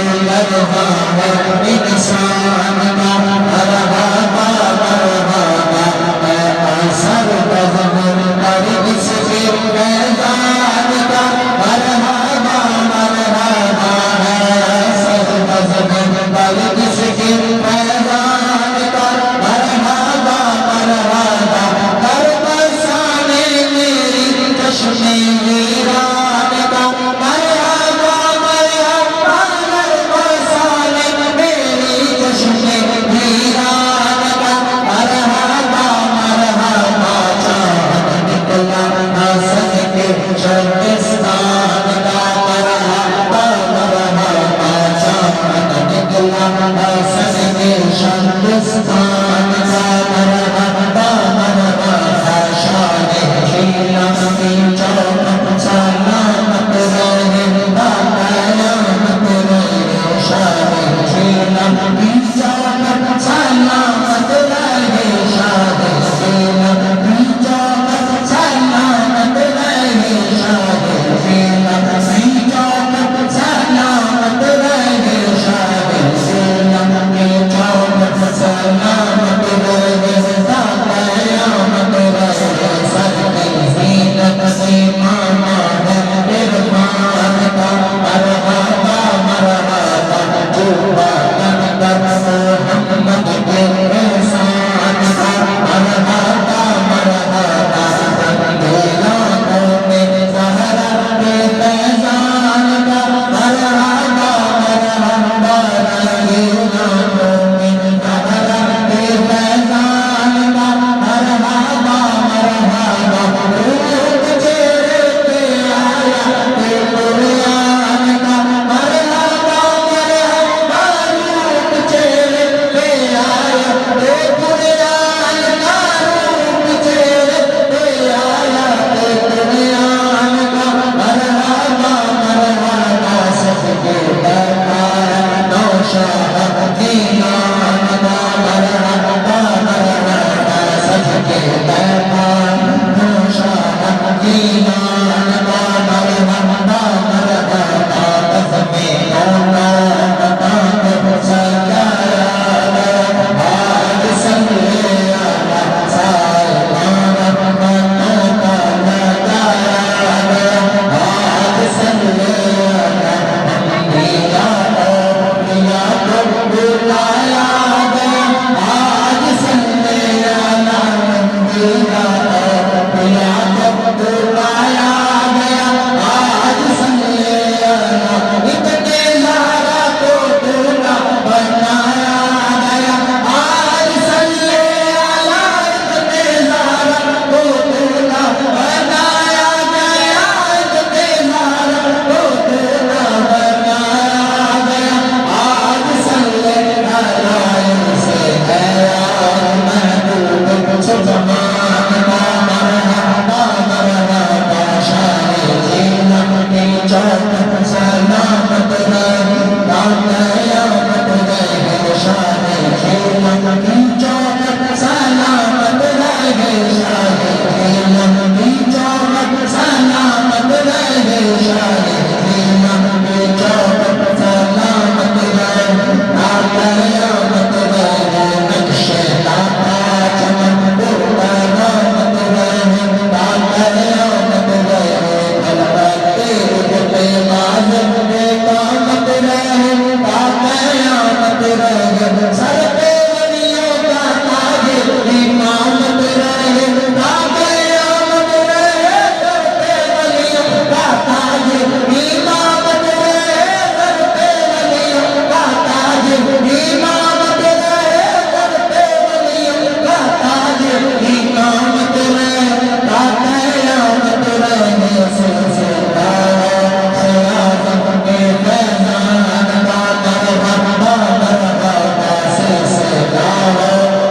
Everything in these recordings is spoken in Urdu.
Say حسن کے شبستان کا مرحبا مرحبا شان شیرم کی چوک سلامت رہے با قیامت رہے شان شیرم کی چوک سلامت رہے شان شیرم کی چوک سلامت رہے شان شیرم کی چوک سلامت رہے شان شیرم کی چوک سلامت رہے تا قیامت رہے سر کی زینت سے ماما ہے عرفان کا مرحبا مرحبا جوبا اندر محمد کے احسان کا مرحبا مرحبا رنگیلوں میں زہرا کے فیضان کا مرحبا مرحبا رنگیلوں میں زہرا کے فیضان کا مرحبا مرحبا روپ چہرے پہ آیا کہ قرآن کا مرحبا مرحبا روپ چہرے پہ آیا کہ قرآن کا روپ چہرے پہ آیا کہ قرآن کا مرحبا مرحبا سب کے دربار نوشہر کی نام کا مرحبا مرحبا سب کے دربار نوشہر کی نام کا مرحبا مرحبا قدمِ مولا مقام سجایا آج صلی اللہ سائبان رحمتوں کا لگایا آج صلی اللہ انبیاء اولیاء کو بلایا گیا آج صلی اللہ انبیاء اولیاء کو بلایا گیا آج صلی اللہ اتنے زہرا کو دولہا بنایا گیا آج صلی اللہ اتنے زہرا کو دولہا بنایا گیا اتنے زہرا کو دولہا بنایا گیا آج صلی اللہ سے گیا محبوب سبحان مرحبا مرحبا شان زینب کی چوک سلامت رہے تا قیامت رہے شان زینب کی چوک سلامت رہے شان زینب کی چوک سلامت رہے شان زینب کی چوک سلامت رہے تا قیامت رہے نقش داتا چمن برامت رہے تا قیامت رہے کلبتے اجتے غازب بے قامت رہے تا قیامت رہے سر پہ ولیوں کا تاج امامت رہے تا قیامت رہے سر پہ ولیوں کا تاج امامت رہے سر پہ ولیوں کا تاج امامت رہے سر پہ ولیوں کا تاج امامت رہے تا قیامت رہے سلسلہ خلافت کے فیضان کا مرحبا مرحبا سلسلہ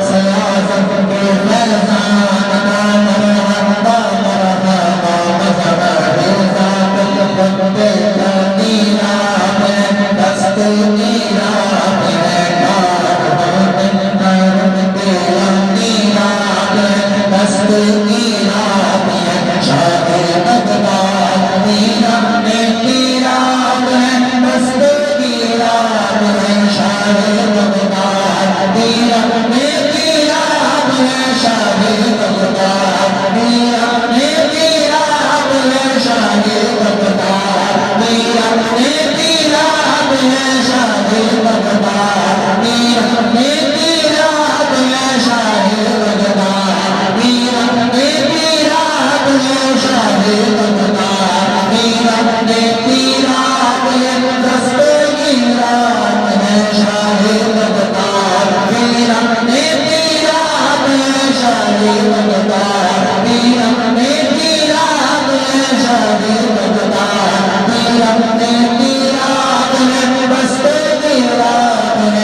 خلافت کے فیضان کا مرحبا مرحبا مذہب ذات القطب کا نیراب ہے دست نیراب ہے کاربان نرم تیرا نیراب ہے دست نیراب ہے شاہ بغداد نیراب میں نیراب ہے دست نیراب ہے شاہ بغداد نیراب میں نیراب ہے شاہ بغداد نیراب میں نیراب ہے شاہ بغداد نیراب میں نیراب ہے شاہ بغداد نیراب میں نیراب ہے شاہ بغداد نیراب میں نیراب ہے شاہ بغداد نیراب میں نیراب ہے دست نیراب ہے شاہ بغداد نیراب میں نیراب ہے شاہ بغداد نیراب میں نیراب ہے شاہ بغداد نیراب میں نیراب ہے دست نیراب ہے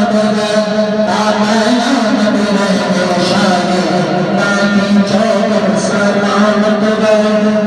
سلامت رہے قیامت رہے شان نبی چوک سلامت رہے